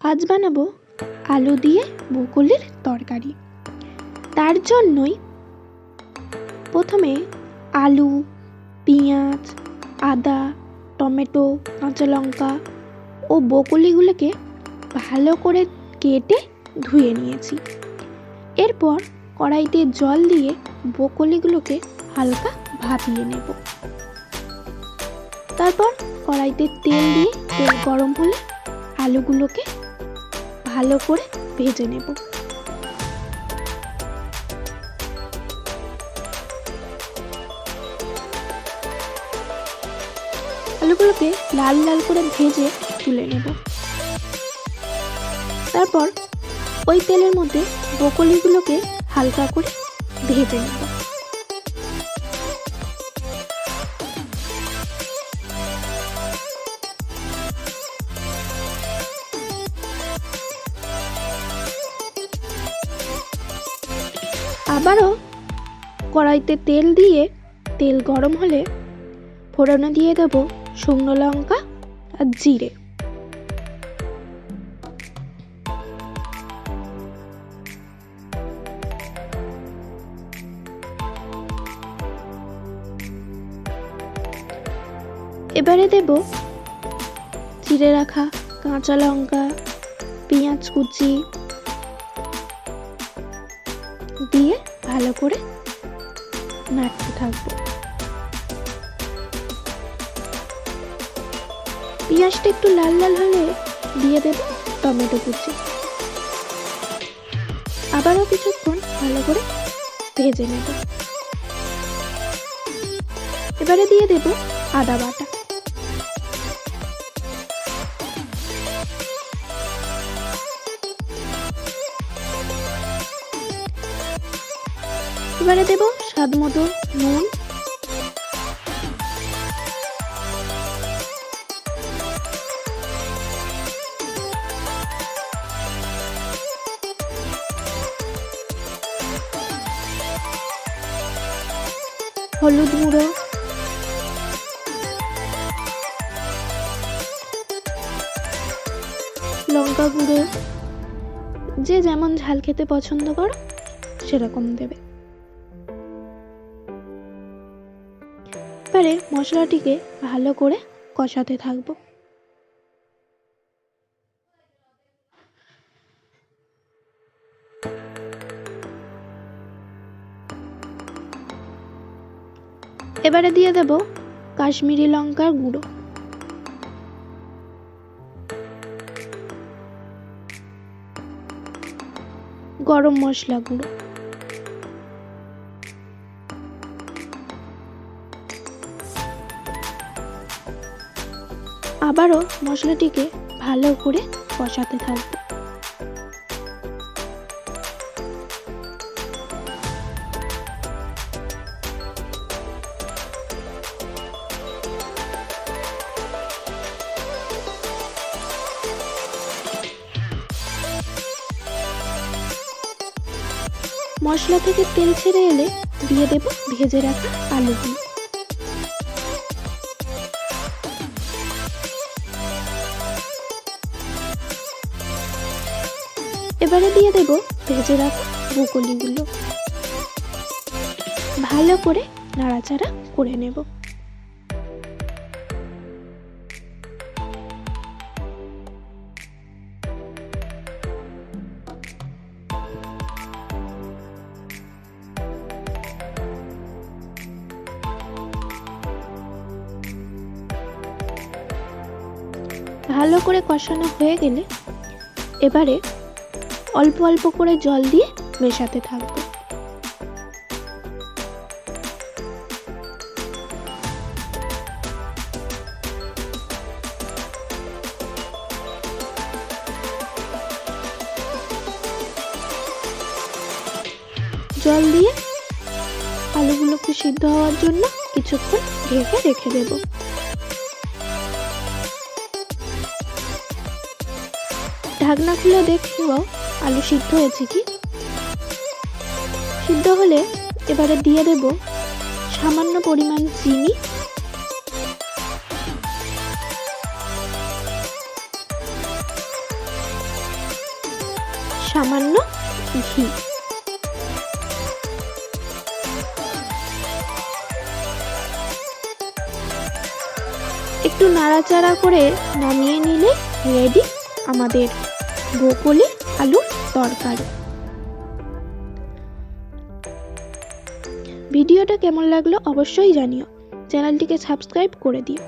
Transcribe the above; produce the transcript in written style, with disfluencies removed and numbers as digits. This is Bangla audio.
আজ বানাবো আলু দিয়ে বকুলির তরকারি। তার জন্যই প্রথমে আলু, পেঁয়াজ, আদা, টমেটো, কাঁচা লঙ্কা ও বকুলিগুলোকে ভালো করে কেটে ধুয়ে নিয়েছি। এরপর কড়াইতে জল দিয়ে বকুলিগুলোকে হালকা ভাপিয়ে নেব। তারপর কড়াইতে তেল দিয়ে তেল গরম হলে আলুগুলোকে ভালো করে ভেজে নেব। আলুগুলোকে লাল লাল করে ভেজে তুলে নেব। তারপর ওই তেলের মধ্যে বকুলিগুলোকে হালকা করে ভেজে নেব। আবারও কড়াইতে তেল দিয়ে তেল গরম হলে ফোড়নে দিয়ে দেব শুকনো লঙ্কা আর জিরে। এবারে দেব চিড়ে রাখা কাঁচা লঙ্কা, পেঁয়াজ কুচি দিয়ে ভালো করে নাড়তে থাকবো। পেঁয়াজটা একটু লাল লাল হলে দিয়ে দেব টমেটো কুচি। আবারও কিছুক্ষণ ভালো করে ভেজে নেব। এবারে দিয়ে দেব আদা বাটা। এবারে দেব স্বাদ মতো নুন, হলুদ গুঁড়ো, লঙ্কা গুঁড়ো, যে যেমন ঝাল খেতে পছন্দ করো সেরকম দেবে। এবারে মশলাটিকে ভালো করে কষাতে থাকবো। এবারে দিয়ে দেব কাশ্মীরি লঙ্কার গুঁড়ো, গরম মশলা গুঁড়ো, আবারও মশলাটিকে ভালো করে কষাতে থাকবো। মশলা থেকে তেল ছেড়ে এলে দিয়ে দেব ভেজে রাখা আলুগুলো। এবারে দিয়ে দেব ভেজে রাখা বকুলিগুলো। ভালো করে নাড়াচাড়া করে নেব। ভালো করে কষানো হয়ে গেলে এবারে অল্প অল্প করে জল দিয়ে মেশাতে থাকবো। জল দিয়ে আলুগুলোকে সিদ্ধ হওয়ার জন্য কিছুক্ষণ ঢেকে রেখে দেব। ঢাকনা খুলে দেখব আলু সিদ্ধ হয়েছে কি। সিদ্ধ হলে এবারে দিয়ে দেব সামান্য পরিমাণ চিনি, সামান্য ঘি। একটু নাড়াচাড়া করে নামিয়ে নিলে রেডি আমাদের ব্রোকলি আলুর তরকারি। ভিডিওটা কেমন লাগলো অবশ্যই জানিও। চ্যানেলটিকে সাবস্ক্রাইব করে দিও।